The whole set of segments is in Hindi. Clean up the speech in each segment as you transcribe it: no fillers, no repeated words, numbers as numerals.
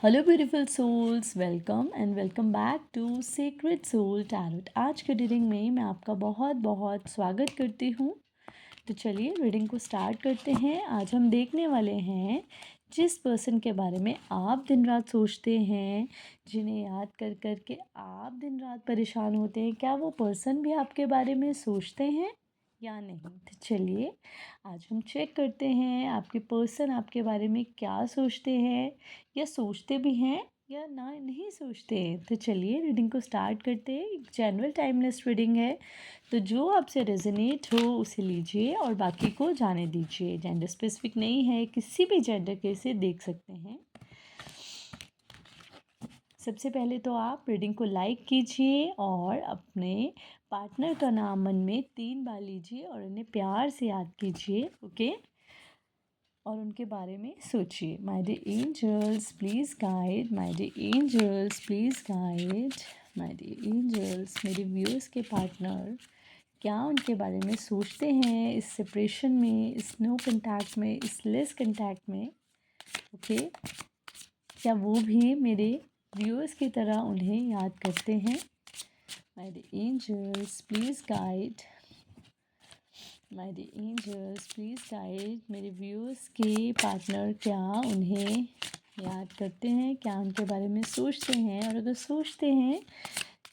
Hello beautiful souls, welcome and welcome back to secret soul tarot. आज के रीडिंग में मैं आपका बहुत बहुत स्वागत करती हूँ। तो चलिए रीडिंग को स्टार्ट करते हैं। आज हम देखने वाले हैं जिस पर्सन के बारे में आप दिन रात सोचते हैं, जिन्हें याद कर कर के आप दिन रात परेशान होते हैं, क्या वो पर्सन भी आपके बारे में सोचते हैं या नहीं। तो चलिए आज हम चेक करते हैं आपके पर्सन आपके बारे में क्या सोचते हैं, या सोचते भी हैं या ना नहीं सोचते हैं। तो चलिए रीडिंग को स्टार्ट करते हैं। एक जनरल टाइमलेस रीडिंग है, तो जो आपसे रेजोनेट हो उसे लीजिए और बाकी को जाने दीजिए। जेंडर स्पेसिफिक नहीं है, किसी भी जेंडर के से देख सकते हैं। सबसे पहले तो आप रीडिंग को लाइक कीजिए और अपने पार्टनर का नाम मन में 3 बार लीजिए और उन्हें प्यार से याद कीजिए, ओके। और उनके बारे में सोचिए। My dear angels please guide, my dear angels please guide, my dear angels. मेरे व्यूअर्स के पार्टनर क्या उनके बारे में सोचते हैं इस सेपरेशन में, इस नो कंटैक्ट में, इस लेस कंटैक्ट में, ओके। क्या वो भी मेरे व्यूअर्स की तरह उन्हें याद करते हैं। My dear angels please guide, my dear angels please guide. मेरे व्यूअर्स के पार्टनर क्या उन्हें याद करते हैं, क्या उनके बारे में सोचते हैं, और अगर सोचते हैं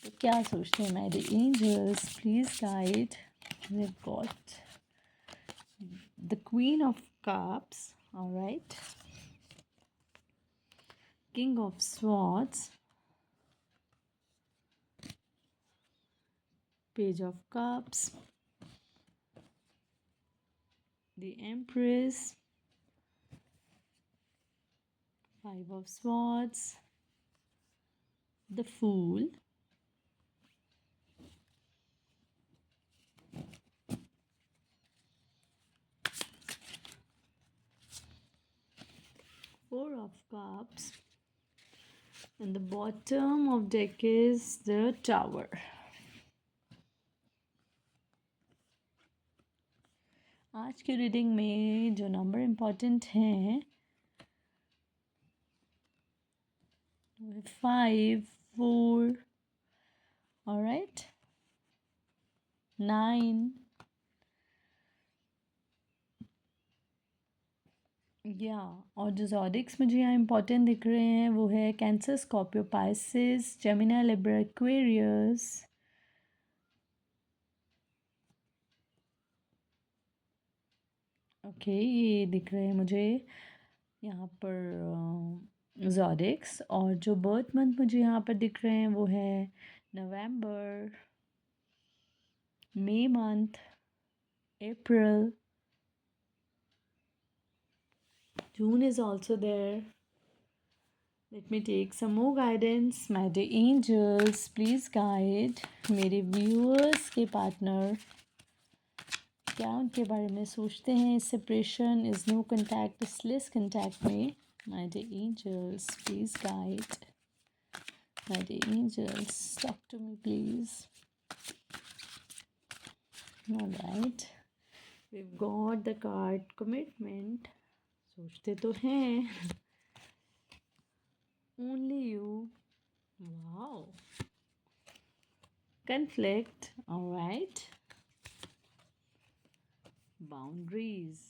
तो क्या सोचते हैं। My dear angels please guide. We have got the queen of cups, alright, king of swords, page of cups, the Empress, Five of Swords, the Fool, Four of Cups, and the bottom of deck is the Tower. आज की रीडिंग में जो नंबर इम्पोर्टेंट हैं 5, 4, ऑलराइट, 9, या और जो ज़ोडिक्स मुझे यहाँ इम्पोर्टेंट दिख रहे हैं वो है cancer, Scorpio, Pisces, Gemini, Libra, Aquarius, okay. ये दिख रहे हैं मुझे यहाँ पर ज़ोडिक्स। और जो बर्थ मंथ मुझे यहाँ पर दिख रहे हैं वो है November, May month, April, June is also there. Let me take some more guidance. My dear angels please guide मेरे व्यूअर्स के पार्टनर क्या उनके बारे में सोचते हैं इस सेपरेशन, इस नो कंटैक्ट, इस लेस कंटैक्ट में। My dear angels please guide, my dear angels talk to me please. Alright, we've got the card commitment. सोचते तो हैं only you. Wow. Conflict, all right. Boundaries,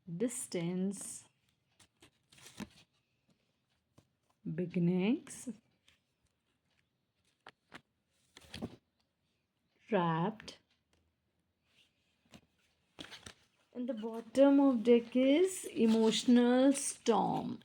distance, beginnings, trapped, and the bottom of deck is emotional storm.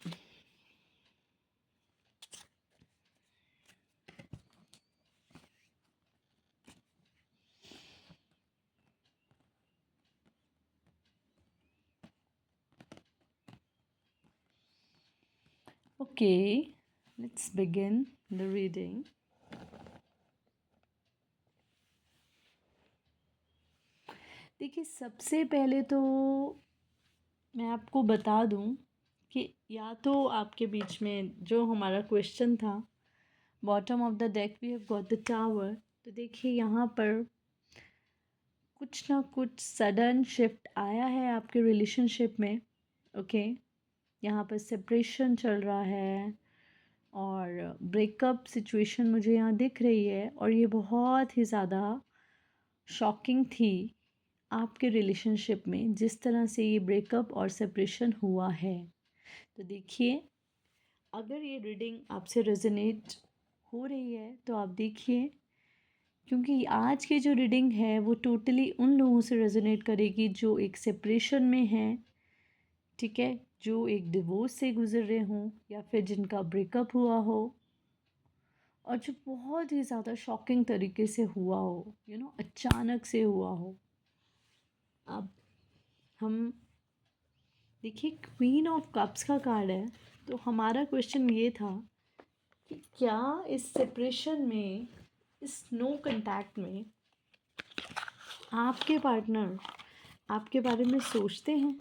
Okay, let's begin the reading. देखिए, सबसे पहले तो मैं आपको बता दूं कि या तो आपके बीच में जो हमारा क्वेश्चन था, bottom of the deck we have got the tower. तो देखिए यहाँ पर कुछ ना कुछ सडन शिफ्ट आया है आपके रिलेशनशिप में, ओके। यहाँ पर सेपरेशन चल रहा है और ब्रेकअप सिचुएशन मुझे यहाँ दिख रही है, और ये बहुत ही ज़्यादा शॉकिंग थी आपके रिलेशनशिप में, जिस तरह से ये ब्रेकअप और सेपरेशन हुआ है। तो देखिए, अगर ये रीडिंग आपसे रेजोनेट हो रही है तो आप देखिए, क्योंकि आज की जो रीडिंग है वो टोटली उन लोगों से रेजोनेट करेगी जो एक सेपरेशन में हैं, ठीक है, जो एक डिवोर्स से गुजर रहे हों या फिर जिनका ब्रेकअप हुआ हो, और जो बहुत ही ज़्यादा शॉकिंग तरीके से हुआ हो, अचानक से हुआ हो। अब हम देखिए, क्वीन ऑफ कप्स का कार्ड है, तो हमारा क्वेश्चन ये था कि क्या इस सेपरेशन में, इस नो कांटेक्ट में आपके पार्टनर आपके बारे में सोचते हैं?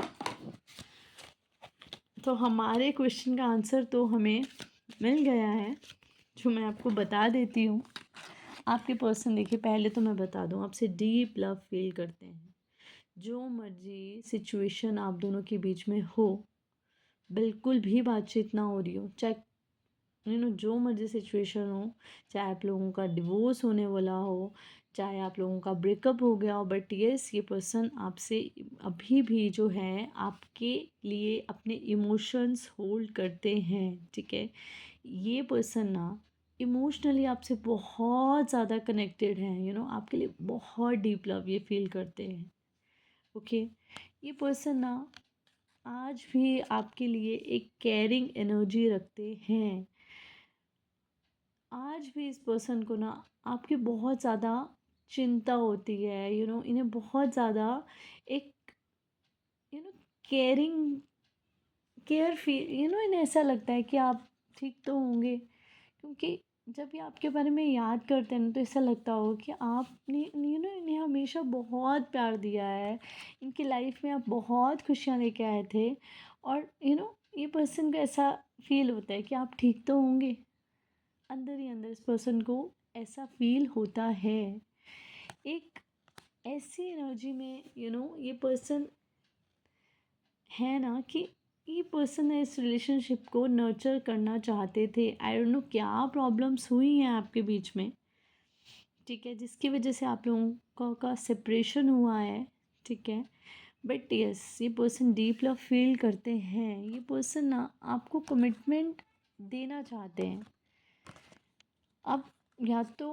तो हमारे क्वेश्चन का आंसर तो हमें मिल गया है, जो मैं आपको बता देती हूँ। आपके पर्सन, देखिए, पहले तो मैं बता दूँ, आपसे डीप लव फील करते हैं। जो मर्जी सिचुएशन आप दोनों के बीच में हो, बिल्कुल भी बातचीत ना हो रही हो, चाहे जो मर्जी सिचुएशन हो, चाहे आप लोगों का डिवोर्स होने वाला हो, चाहे आप लोगों का ब्रेकअप हो गया हो, बट यस, ये पर्सन आपसे अभी भी जो है आपके लिए अपने इमोशंस होल्ड करते हैं, ठीक है। ये पर्सन ना इमोशनली आपसे बहुत ज़्यादा कनेक्टेड हैं, आपके लिए बहुत डीप लव ये फील करते हैं, ओके। ये पर्सन ना आज भी आपके लिए एक केयरिंग एनर्जी रखते हैं। आज भी इस पर्सन को ना आपकी बहुत ज़्यादा चिंता होती है, इन्हें बहुत ज़्यादा एक you know caring care feel, इन्हें ऐसा लगता है कि आप ठीक तो होंगे, क्योंकि जब ये आपके बारे में याद करते हैं ना, तो ऐसा लगता हो कि आपने इन्हें हमेशा बहुत प्यार दिया है, इनकी लाइफ में आप बहुत खुशियाँ लेके आए थे, और ये पर्सन को ऐसा फील होता है कि आप ठीक तो होंगे। अंदर ही अंदर इस पर्सन को ऐसा फील होता है। एक ऐसी एनर्जी में ये पर्सन है ना, कि ये पर्सन इस रिलेशनशिप को नर्चर करना चाहते थे। आई डोंट नो क्या प्रॉब्लम्स हुई हैं आपके बीच में, ठीक है, जिसकी वजह से आप लोगों का सेपरेशन हुआ है, ठीक है। बट यस, ये पर्सन डीप लव फील करते हैं। ये पर्सन ना आपको कमिटमेंट देना चाहते हैं। अब या तो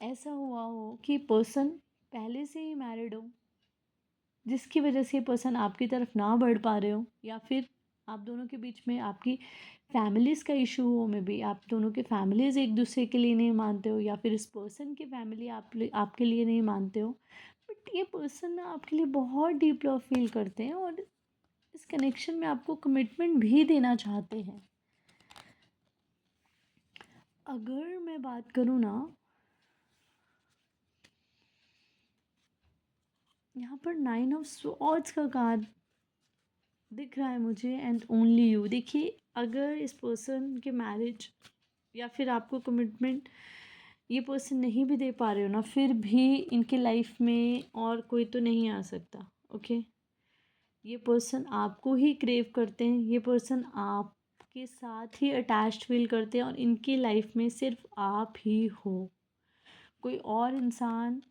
ऐसा हुआ हो कि पर्सन पहले से ही मैरिड हो, जिसकी वजह से ये पर्सन आपकी तरफ ना बढ़ पा रहे हो, या फिर आप दोनों के बीच में आपकी फैमिलीज़ का इशू हो, में भी आप दोनों के फैमिलीज़ एक दूसरे के लिए नहीं मानते हो, या फिर इस पर्सन की फैमिली आपके लिए नहीं मानते हो। बट ये पर्सन ना आपके लिए बहुत डीप लव फील करते हैं, और इस कनेक्शन में आपको कमिटमेंट भी देना चाहते हैं। अगर मैं बात करूँ ना, यहाँ पर 9 ऑफ स्वॉर्ड्स का कार्ड दिख रहा है मुझे, एंड ओनली यू। देखिए, अगर इस पर्सन के मैरिज या फिर आपको कमिटमेंट ये पर्सन नहीं भी दे पा रहे हो ना, फिर भी इनके लाइफ में और कोई तो नहीं आ सकता, ओके। ये पर्सन आपको ही क्रेव करते हैं, ये पर्सन आपके साथ ही अटैच्ड फील करते हैं, और इनकी लाइफ में सिर्फ आप ही हो, कोई और इंसान।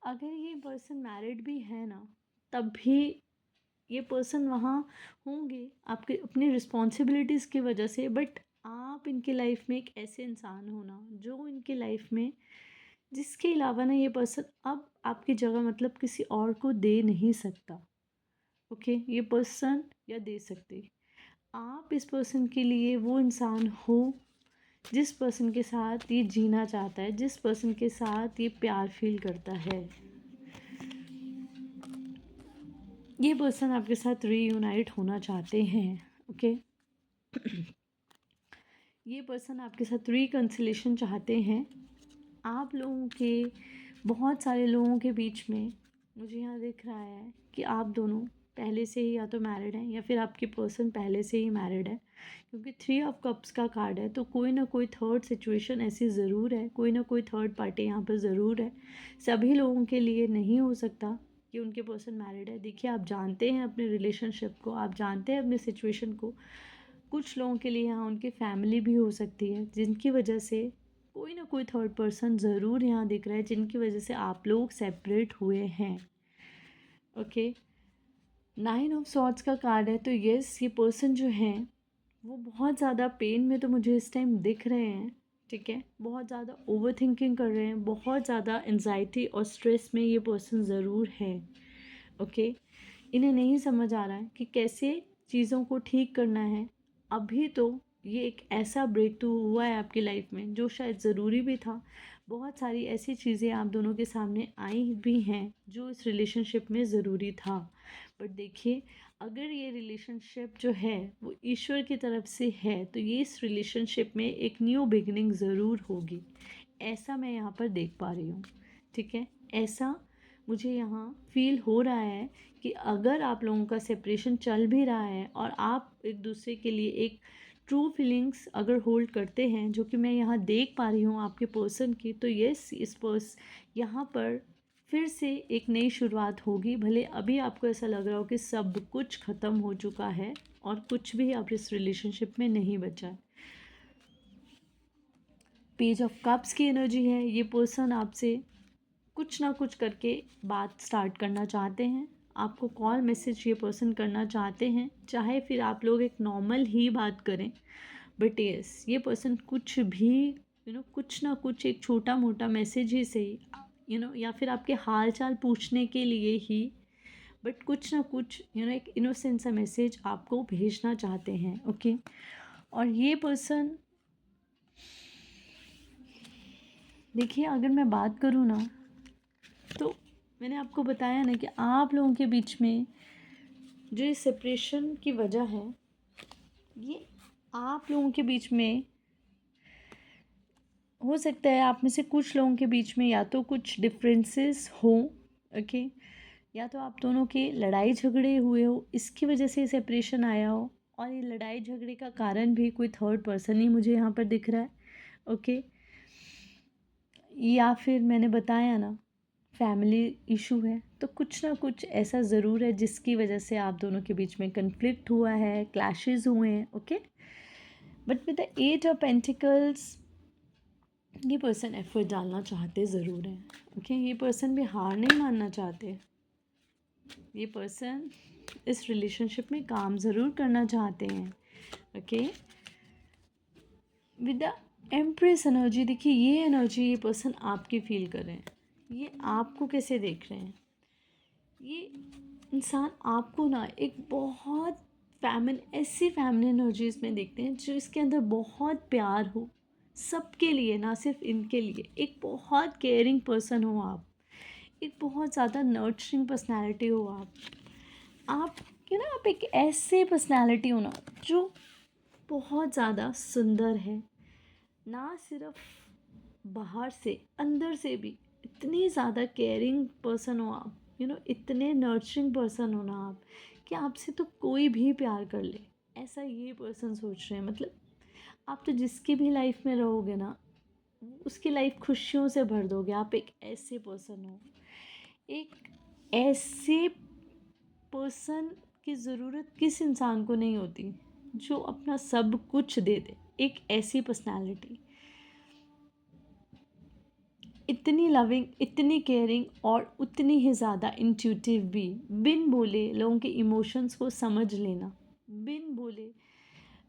अगर ये पर्सन मैरिड भी है ना, तब भी ये पर्सन वहाँ होंगे आपके अपनी रिस्पॉन्सिबिलिटीज़ की वजह से, बट आप इनके लाइफ में एक ऐसे इंसान हो ना, जो इनके लाइफ में, जिसके अलावा ना ये पर्सन अब आपकी जगह मतलब किसी और को दे नहीं सकता, ओके। ये पर्सन या दे सकते, आप इस पर्सन के लिए वो इंसान हो जिस पर्सन के साथ ये जीना चाहता है, जिस पर्सन के साथ ये प्यार फील करता है। ये पर्सन आपके साथ रीयूनाइट होना चाहते हैं, ओके। ये पर्सन आपके साथ रिकन्सिलेशन चाहते हैं। आप लोगों के, बहुत सारे लोगों के बीच में मुझे यहाँ दिख रहा है कि आप दोनों पहले से ही या तो मैरिड हैं, या फिर आपके पर्सन पहले से ही मैरिड है, क्योंकि 3 ऑफ कप्स का कार्ड है। तो कोई ना कोई थर्ड सिचुएशन ऐसी ज़रूर है, कोई ना कोई थर्ड पार्टी यहाँ पर ज़रूर है। सभी लोगों के लिए नहीं हो सकता कि उनके पर्सन मैरिड है। देखिए, आप जानते हैं अपने रिलेशनशिप को, आप जानते हैं अपनी सिचुएशन को। कुछ लोगों के लिए यहाँ उनकी फैमिली भी हो सकती है, जिनकी वजह से कोई ना कोई थर्ड पर्सन ज़रूर यहाँ दिख रहा है, जिनकी वजह से आप लोग सेपरेट हुए हैं। ओके, 9 ऑफ सॉर्ड्स का कार्ड है, तो यस, ये पर्सन जो हैं वो बहुत ज़्यादा पेन में तो मुझे इस टाइम दिख रहे हैं। ठीक है, बहुत ज़्यादा ओवर थिंकिंग कर रहे हैं, बहुत ज़्यादा एंजाइटी और स्ट्रेस में ये पर्सन ज़रूर है। ओके, इन्हें नहीं समझ आ रहा है कि कैसे चीज़ों को ठीक करना है। अभी तो ये एक ऐसा ब्रेक थ्रू हुआ है आपकी लाइफ में जो शायद ज़रूरी भी था। बहुत सारी ऐसी चीज़ें आप दोनों के सामने आई भी हैं जो इस रिलेशनशिप में ज़रूरी था। बट देखिए, अगर ये रिलेशनशिप जो है वो ईश्वर की तरफ से है, तो ये इस रिलेशनशिप में एक न्यू बिगिनिंग ज़रूर होगी, ऐसा मैं यहाँ पर देख पा रही हूँ। ठीक है, ऐसा मुझे यहाँ फील हो रहा है कि अगर आप लोगों का सेपरेशन चल भी रहा है और आप एक दूसरे के लिए एक ट्रू फीलिंग्स अगर होल्ड करते हैं, जो कि मैं यहाँ देख पा रही हूँ आपके पर्सन की, तो यस, इस यहाँ पर फिर से एक नई शुरुआत होगी। भले अभी आपको ऐसा लग रहा हो कि सब कुछ ख़त्म हो चुका है और कुछ भी अब इस रिलेशनशिप में नहीं बचा है। पेज ऑफ कप्स की एनर्जी है। ये पर्सन आपसे कुछ ना कुछ करके बात स्टार्ट करना चाहते हैं, आपको कॉल मैसेज ये पर्सन करना चाहते हैं, चाहे फिर आप लोग एक नॉर्मल ही बात करें। बट यस, ये पर्सन कुछ भी कुछ ना कुछ एक छोटा मोटा मैसेज ही सही, या फिर आपके हाल चाल पूछने के लिए ही, बट कुछ ना कुछ एक इनोसेंट सा मैसेज आपको भेजना चाहते हैं। ओके, और ये पर्सन, देखिए, अगर मैं बात करूँ ना, तो मैंने आपको बताया ना कि आप लोगों के बीच में जो ये सेपरेशन की वजह है, ये आप लोगों के बीच में हो सकता है, आप में से कुछ लोगों के बीच में या तो कुछ डिफरेंसेस हो। ओके, या तो आप दोनों के लड़ाई झगड़े हुए हो, इसकी वजह से सेपरेशन आया हो, और ये लड़ाई झगड़े का कारण भी कोई थर्ड पर्सन ही मुझे यहाँ पर दिख रहा है। ओके, या फिर मैंने बताया ना, फैमिली इशू है, तो कुछ ना कुछ ऐसा ज़रूर है जिसकी वजह से आप दोनों के बीच में कन्फ्लिक्ट हुआ है, क्लैशेस हुए हैं। Okay, but with the 8 of pentacles, ये पर्सन एफर्ट डालना चाहते ज़रूर हैं। ओके, ये पर्सन भी हार नहीं मानना चाहते। ये पर्सन इस रिलेशनशिप में काम ज़रूर करना चाहते हैं। Okay, with the empress energy, देखिए ये एनर्जी ये पर्सन आपकी फील कर रहे हैं। ये आपको कैसे देख रहे हैं, ये इंसान आपको ना एक बहुत ऐसी फैमिली एनर्जीज में देखते हैं जो इसके अंदर बहुत प्यार हो सबके लिए, ना सिर्फ इनके लिए। एक बहुत केयरिंग पर्सन हो आप, एक बहुत ज़्यादा नर्चरिंग पर्सनालिटी हो आप आप एक ऐसे पर्सनालिटी हो ना जो बहुत ज़्यादा सुंदर है, ना सिर्फ बाहर से, अंदर से भी इतनी ज़्यादा केयरिंग पर्सन हो आप, इतने नर्चरिंग पर्सन हो ना आप, कि आपसे तो कोई भी प्यार कर ले, ऐसा ये पर्सन सोच रहे हैं। मतलब आप तो जिसकी भी लाइफ में रहोगे ना, उसकी लाइफ खुशियों से भर दोगे। आप एक ऐसे पर्सन हो, एक ऐसे पर्सन की ज़रूरत किस इंसान को नहीं होती जो अपना सब कुछ दे दे। एक ऐसी पर्सनालिटी, इतनी लविंग, इतनी केयरिंग, और उतनी ही ज़्यादा इंट्यूटिव भी। बिन बोले लोगों के इमोशंस को समझ लेना, बिन बोले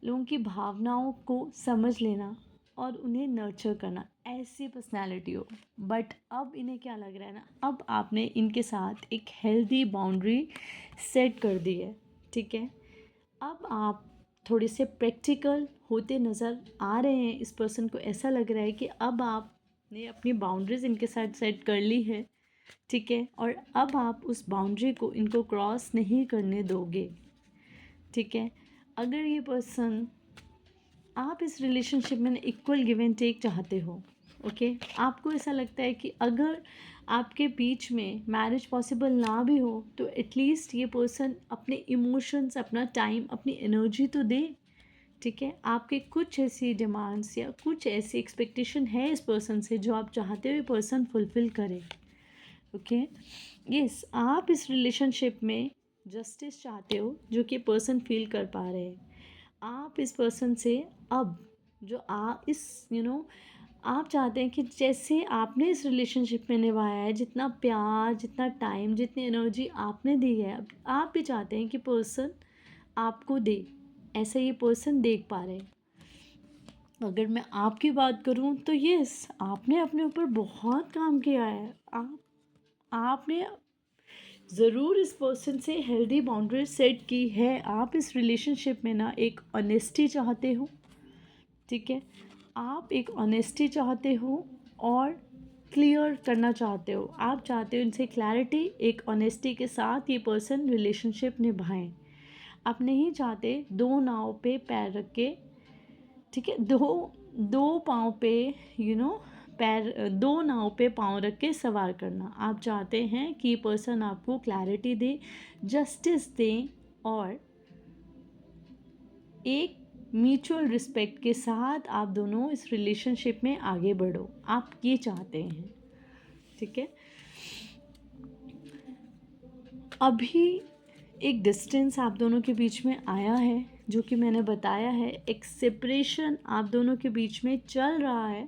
लोगों की भावनाओं को समझ लेना और उन्हें नर्चर करना, ऐसी पर्सनालिटी हो। बट अब इन्हें क्या लग रहा है ना, अब आपने इनके साथ एक हेल्दी बाउंड्री सेट कर दी है। ठीक है, अब आप थोड़े से प्रैक्टिकल होते नज़र आ रहे हैं। इस पर्सन को ऐसा लग रहा है कि अब आपने अपनी बाउंड्रीज़ इनके साथ सेट कर ली है। ठीक है, और अब आप उस बाउंड्री को इनको क्रॉस नहीं करने दोगे। ठीक है, अगर ये पर्सन, आप इस रिलेशनशिप में इक्वल गिव एंड टेक चाहते हो। ओके, आपको ऐसा लगता है कि अगर आपके बीच में मैरिज पॉसिबल ना भी हो, तो एटलीस्ट ये पर्सन अपने इमोशंस, अपना टाइम, अपनी एनर्जी तो दे। ठीक है, आपके कुछ ऐसी डिमांड्स या कुछ ऐसी एक्सपेक्टेशन है इस पर्सन से जो आप चाहते हो ये पर्सन फुलफ़िल करे। ओके। यस, आप इस रिलेशनशिप में जस्टिस चाहते हो, जो कि पर्सन फील कर पा रहे हैं। आप इस पर्सन से अब जो इस आप चाहते हैं कि जैसे आपने इस रिलेशनशिप में निभाया है, जितना प्यार, जितना टाइम, जितनी एनर्जी आपने दी है, अब आप भी चाहते हैं कि पर्सन आपको दे, ऐसा ये पर्सन देख पा रहे हैं। अगर मैं आपकी बात करूं तो यस, आपने अपने ऊपर बहुत काम किया है। आपने ज़रूर इस पर्सन से हेल्दी बाउंड्री सेट की है। आप इस रिलेशनशिप में ना एक ऑनेस्टी चाहते हो, ठीक है। आप एक ऑनेस्टी चाहते हो और क्लियर करना चाहते हो। आप चाहते हो इनसे क्लैरिटी, एक ऑनेस्टी के साथ ये पर्सन रिलेशनशिप निभाएं। आप नहीं चाहते दो नाव पे पैर रख के, ठीक है, दो दो पाँव पे पैर, दो नाव पे पाँव रख के सवार करना। आप चाहते हैं कि ये पर्सन आपको क्लैरिटी दे, जस्टिस दे और एक म्यूचुअल रिस्पेक्ट के साथ आप दोनों इस रिलेशनशिप में आगे बढ़ो। आप ये चाहते हैं, ठीक है। अभी एक डिस्टेंस आप दोनों के बीच में आया है, जो कि मैंने बताया है। एक सेपरेशन आप दोनों के बीच में चल रहा है,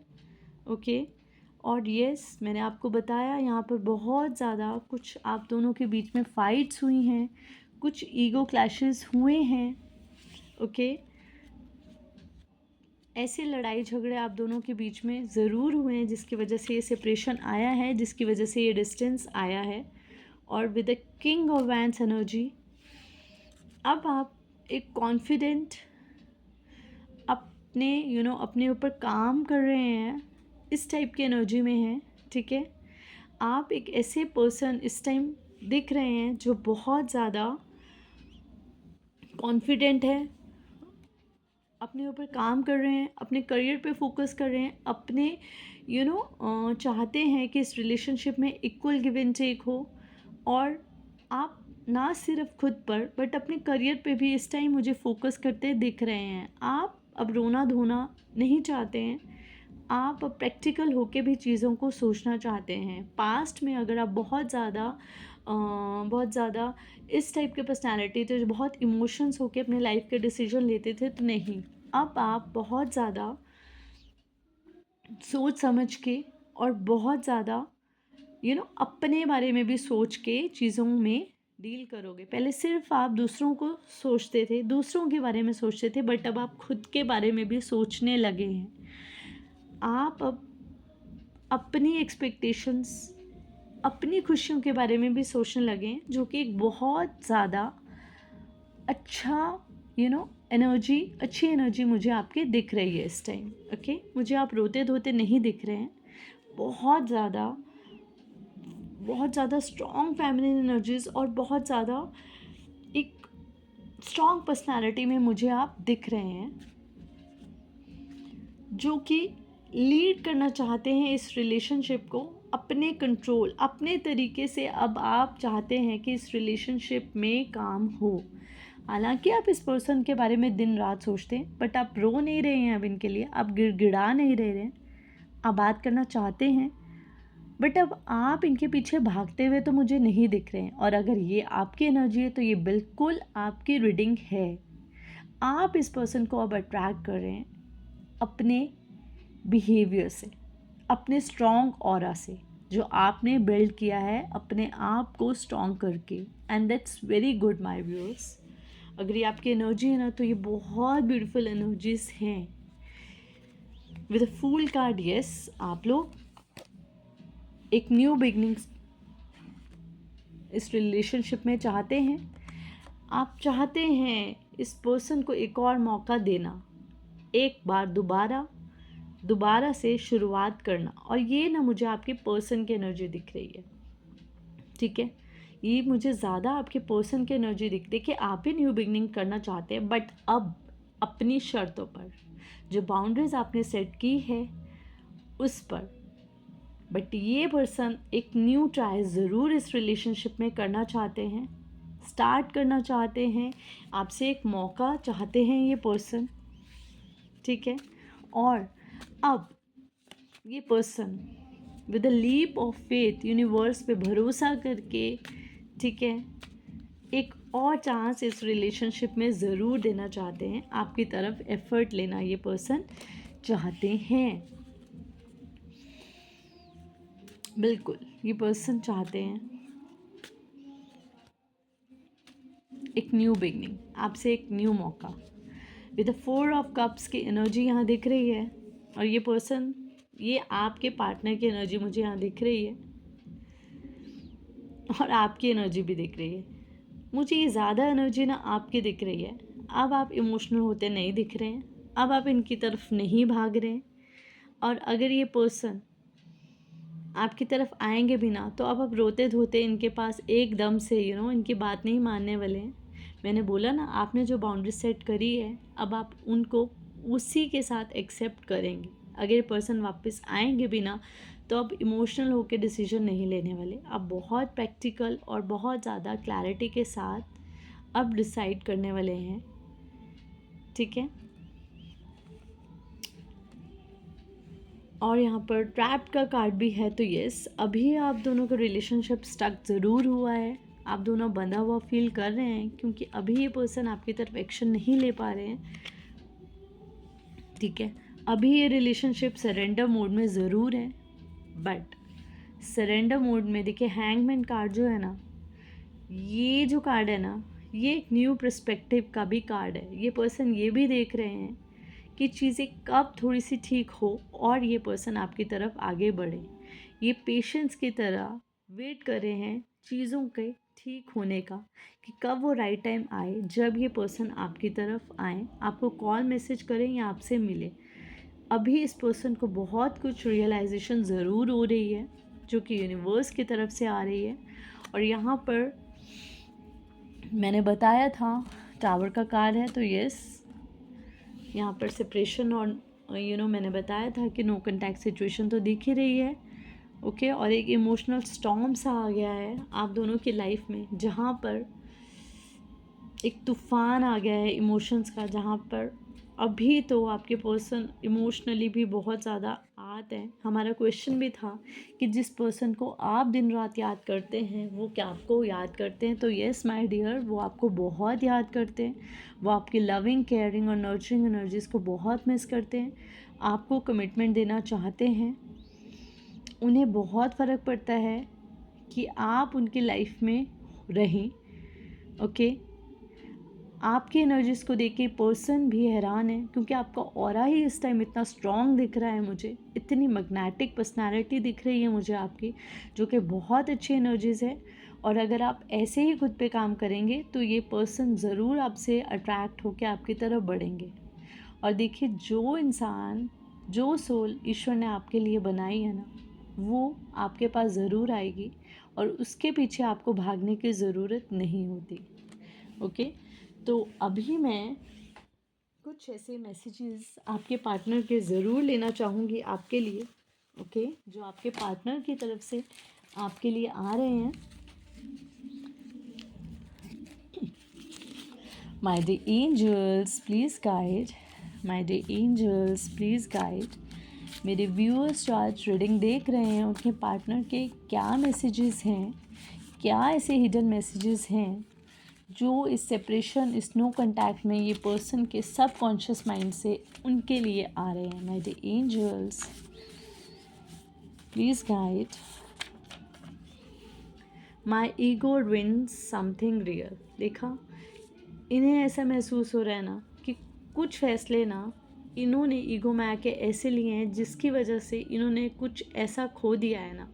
ओके। और यस, मैंने आपको बताया यहाँ पर बहुत ज़्यादा कुछ आप दोनों के बीच में फाइट्स हुई हैं, कुछ ईगो क्लैशेस हुए हैं, ओके। ऐसे लड़ाई झगड़े आप दोनों के बीच में ज़रूर हुए हैं, जिसकी वजह से ये सेपरेशन आया है, जिसकी वजह से ये डिस्टेंस आया है। और with the king of wands energy, अब आप एक कॉन्फिडेंट अपने अपने ऊपर काम कर रहे हैं, इस टाइप की एनर्जी में हैं, ठीक है। आप एक ऐसे पर्सन इस टाइम दिख रहे हैं जो बहुत ज़्यादा कॉन्फिडेंट है, अपने ऊपर काम कर रहे हैं, अपने करियर पे फोकस कर रहे हैं, अपने चाहते हैं कि इस रिलेशनशिप में इक्वल गिव एंड टेक हो। और आप ना सिर्फ खुद पर बट अपने करियर पे भी इस टाइम मुझे फोकस करते दिख रहे हैं। आप अब रोना धोना नहीं चाहते हैं, आप अब प्रैक्टिकल होके भी चीज़ों को सोचना चाहते हैं। पास्ट में अगर आप बहुत ज़्यादा इस टाइप के पर्सनालिटी थे, जो बहुत इमोशंस होके अपने लाइफ के डिसीजन लेते थे, तो नहीं, अब आप बहुत ज़्यादा सोच समझ के और बहुत ज़्यादा अपने बारे में भी सोच के चीज़ों में डील करोगे। पहले सिर्फ आप दूसरों को सोचते थे, दूसरों के बारे में सोचते थे, बट अब आप खुद के बारे में भी सोचने लगे हैं। आप अब अपनी एक्सपेक्टेशंस, अपनी खुशियों के बारे में भी सोचने लगे हैं, जो कि एक बहुत ज़्यादा अच्छा अच्छी एनर्जी मुझे आपके दिख रही है इस टाइम, ओके। मुझे आप रोते धोते नहीं दिख रहे हैं। बहुत ज़्यादा स्ट्रॉन्ग फेमिनिन एनर्जीज और बहुत ज़्यादा एक स्ट्रॉन्ग पर्सनालिटी में मुझे आप दिख रहे हैं, जो कि लीड करना चाहते हैं इस रिलेशनशिप को अपने कंट्रोल, अपने तरीके से। अब आप चाहते हैं कि इस रिलेशनशिप में काम हो। हालांकि आप इस पर्सन के बारे में दिन रात सोचते हैं, बट आप रो नहीं रहे हैं अब इनके लिए, आप गिड़गिड़ा नहीं रहे हैं, आप बात करना चाहते हैं, बट अब आप इनके पीछे भागते हुए तो मुझे नहीं दिख रहे हैं। और अगर ये आपकी एनर्जी है तो ये बिल्कुल आपकी रीडिंग है। आप इस पर्सन को अब अट्रैक्ट कर रहे हैं अपने बिहेवियर से, अपने स्ट्रॉन्ग ऑरा से, जो आपने बिल्ड किया है अपने आप को स्ट्रॉन्ग करके। And that's very good my viewers. अगर ये आपकी एनर्जी है ना, तो ये बहुत ब्यूटीफुल एनर्जीज हैं। With a fool card, yes, आप लोग एक न्यू बिगनिंग्स इस रिलेशनशिप में चाहते हैं। आप चाहते हैं इस पर्सन को एक और मौका देना, एक बार दोबारा से शुरुआत करना। और ये ना मुझे आपके पर्सन की एनर्जी दिख रही है, ठीक है। ये मुझे ज़्यादा आपके पर्सन की एनर्जी दिखती है कि आप भी न्यू बिगनिंग करना चाहते हैं, बट अब अपनी शर्तों पर, जो बाउंड्रीज आपने सेट की है उस पर। बट ये पर्सन एक न्यू ट्राई ज़रूर इस रिलेशनशिप में करना चाहते हैं, स्टार्ट करना चाहते हैं, आपसे एक मौका चाहते हैं ये पर्सन, ठीक है। और अब ये person with a leap of faith, universe पे भरोसा करके, ठीक है, एक और चांस इस रिलेशनशिप में ज़रूर देना चाहते हैं, आपकी तरफ एफर्ट लेना ये पर्सन चाहते हैं, बिल्कुल ये पर्सन चाहते हैं एक न्यू बिगनिंग, आपसे एक न्यू मौका। विद 4 ऑफ कप्स की एनर्जी यहाँ दिख रही है, और ये पर्सन, ये आपके पार्टनर की एनर्जी मुझे यहाँ दिख रही है, और आपकी एनर्जी भी दिख रही है। मुझे ये ज़्यादा एनर्जी ना आपकी दिख रही है। अब आप इमोशनल होते नहीं दिख रहे हैं, अब आप इनकी तरफ नहीं भाग रहे हैं, और अगर ये पर्सन आपकी तरफ आएंगे भी ना, तो अब आप रोते धोते इनके पास एकदम से इनकी बात नहीं मानने वाले हैं। मैंने बोला ना, आपने जो बाउंड्री सेट करी है, अब आप उनको उसी के साथ एक्सेप्ट करेंगे। अगर ये पर्सन वापस आएंगे भी ना, तो अब इमोशनल होकर डिसीजन नहीं लेने वाले, अब बहुत प्रैक्टिकल और बहुत ज़्यादा क्लैरिटी के साथ अब डिसाइड करने वाले हैं, ठीक है। और यहाँ पर ट्रैप्ड का कार्ड भी है, तो यस, अभी आप दोनों का रिलेशनशिप स्टक ज़रूर हुआ है, आप दोनों बंधा हुआ फील कर रहे हैं, क्योंकि अभी ये पर्सन आपकी तरफ एक्शन नहीं ले पा रहे हैं, ठीक है। अभी ये रिलेशनशिप सरेंडर मोड में ज़रूर है, बट सरेंडर मोड में देखिए, हैंगमैन कार्ड जो है ना, ये जो कार्ड है ना, ये एक न्यू पर्सपेक्टिव का भी कार्ड है। ये पर्सन ये भी देख रहे हैं कि चीज़ें कब थोड़ी सी ठीक हो और ये पर्सन आपकी तरफ आगे बढ़े। ये पेशेंस की तरह वेट कर रहे हैं चीज़ों के ठीक होने का, कि कब वो राइट टाइम आए, जब ये पर्सन आपकी तरफ आए, आपको कॉल मैसेज करें या आपसे मिले। अभी इस पर्सन को बहुत कुछ रियलाइजेशन ज़रूर हो रही है, जो कि यूनिवर्स की तरफ से आ रही है। और यहाँ पर मैंने बताया था टावर का कार्ड है, तो यस, यहाँ पर सेपरेशन और मैंने बताया था कि नो कॉन्टैक्ट सिचुएशन तो दिख ही रही है, ओके। और एक इमोशनल स्टॉर्म सा आ गया है आप दोनों की लाइफ में, जहाँ पर एक तूफान आ गया है इमोशंस का, जहाँ पर अभी तो आपके पर्सन इमोशनली भी बहुत ज़्यादा आहत हैं। हमारा क्वेश्चन भी था कि जिस पर्सन को आप दिन रात याद करते हैं, वो क्या आपको याद करते हैं? तो येस माय डियर, वो आपको बहुत याद करते हैं, वो आपकी लविंग, केयरिंग और नर्चरिंग एनर्जीज़ को बहुत मिस करते हैं, आपको कमिटमेंट देना चाहते हैं। उन्हें बहुत फ़र्क पड़ता है कि आप उनकी लाइफ में रहें, ओके। आपकी एनर्जीज़ को देख के पर्सन भी हैरान है, क्योंकि आपका ऑरा ही इस टाइम इतना स्ट्रॉन्ग दिख रहा है मुझे, इतनी मैग्नेटिक पर्सनालिटी दिख रही है मुझे आपकी, जो कि बहुत अच्छी एनर्जीज़ है। और अगर आप ऐसे ही खुद पे काम करेंगे, तो ये पर्सन ज़रूर आपसे अट्रैक्ट होकर आपकी तरफ बढ़ेंगे। और देखिए, जो इंसान, जो सोल ईश्वर ने आपके लिए बनाई है ना, वो आपके पास ज़रूर आएगी, और उसके पीछे आपको भागने की ज़रूरत नहीं होती, ओके। तो अभी मैं कुछ ऐसे मैसेजेस आपके पार्टनर के ज़रूर लेना चाहूँगी आपके लिए, ओके, जो आपके पार्टनर की तरफ से आपके लिए आ रहे हैं। My dear angels please guide, my dear angels please guide. मेरे व्यूअर्स जो आज रीडिंग देख रहे हैं, उनके पार्टनर के क्या मैसेजेस हैं, क्या ऐसे हिडन मैसेजेस हैं जो इस सेपरेशन, इस नो कॉन्टैक्ट में ये पर्सन के सबकॉन्शियस माइंड से उनके लिए आ रहे हैं। My dear angels please guide. My ego wins something real. देखा, इन्हें ऐसा महसूस हो रहा है ना कि कुछ फैसले ना इन्होंने ईगो में आके ऐसे लिए हैं, जिसकी वजह से इन्होंने कुछ ऐसा खो दिया है ना,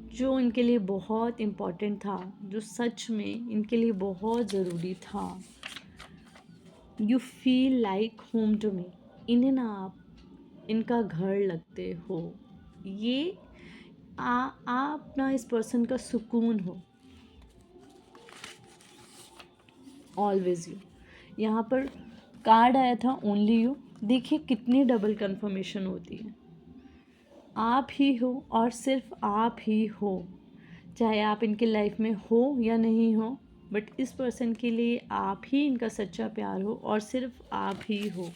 जो इनके लिए बहुत इम्पोर्टेंट था, जो सच में इनके लिए बहुत ज़रूरी था। You feel like home to me. इन्हें ना आप इनका घर लगते हो, ये आप ना इस पर्सन का सुकून हो, ऑलवेज यू। यहाँ पर कार्ड आया था ओनली यू। देखिए कितनी डबल कंफर्मेशन होती है, आप ही हो और सिर्फ आप ही हो, चाहे आप इनके लाइफ में हो या नहीं हो, बट इस पर्सन के लिए आप ही इनका सच्चा प्यार हो और सिर्फ आप ही हो।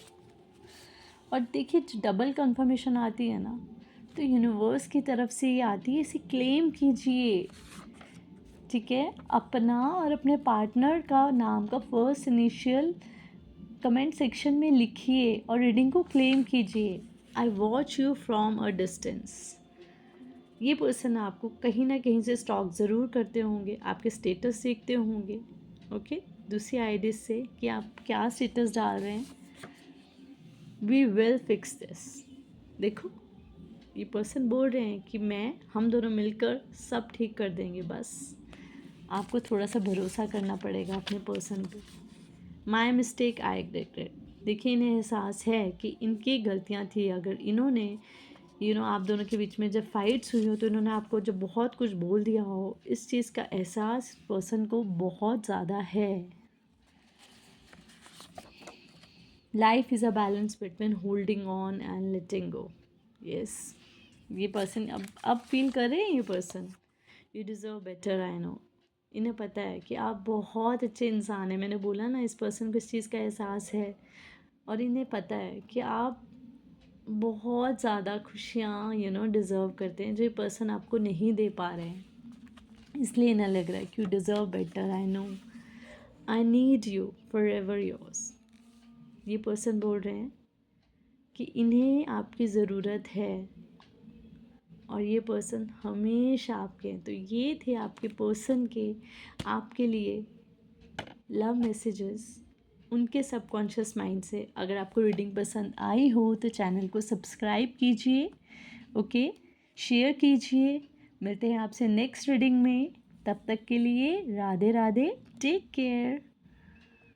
और देखिए, डबल कंफर्मेशन आती है ना, तो यूनिवर्स की तरफ से ये आती है, इसे क्लेम कीजिए, ठीक है। अपना और अपने पार्टनर का नाम का फर्स्ट इनिशियल कमेंट सेक्शन में लिखिए और रीडिंग को क्लेम कीजिए। I watch you from a distance. ये पर्सन आपको कहीं ना कहीं से स्टॉक ज़रूर करते होंगे, आपके स्टेटस देखते होंगे, ओके, दूसरी आईडी से कि आप क्या स्टेटस डाल रहे हैं। We will fix this. देखो, ये पर्सन बोल रहे हैं कि हम दोनों मिलकर सब ठीक कर देंगे, बस आपको थोड़ा सा भरोसा करना पड़ेगा अपने पर्सन पे। My mistake, I regret. देखिए, इन्हें एहसास है कि इनकी गलतियाँ थी। अगर इन्होंने आप दोनों के बीच में जब फाइट्स हुई हो तो इन्होंने आपको जब बहुत कुछ बोल दिया हो, इस चीज़ का एहसास पर्सन को बहुत ज़्यादा है। Life is a balance between holding on and letting go. Yes, ये पर्सन अब फील कर रहे हैं, ये person you deserve better. I know, इन्हें पता है कि आप बहुत अच्छे इंसान हैं। मैंने बोला ना, इस पर्सन को इस चीज़ का एहसास है और इन्हें पता है कि आप बहुत ज़्यादा खुशियाँ डिज़र्व करते हैं, जो ये पर्सन आपको नहीं दे पा रहे हैं। इसलिए इन्हें लग रहा है कि you deserve better. I know, I need you for ever yours. ये पर्सन बोल रहे हैं कि इन्हें आपकी ज़रूरत है और ये पर्सन हमेशा आपके हैं। तो ये थे आपके पर्सन के आपके लिए लव मैसेजेस उनके सबकॉन्शियस माइंड से। अगर आपको रीडिंग पसंद आई हो तो चैनल को सब्सक्राइब कीजिए, ओके, शेयर कीजिए। मिलते हैं आपसे नेक्स्ट रीडिंग में। तब तक के लिए राधे राधे, टेक केयर।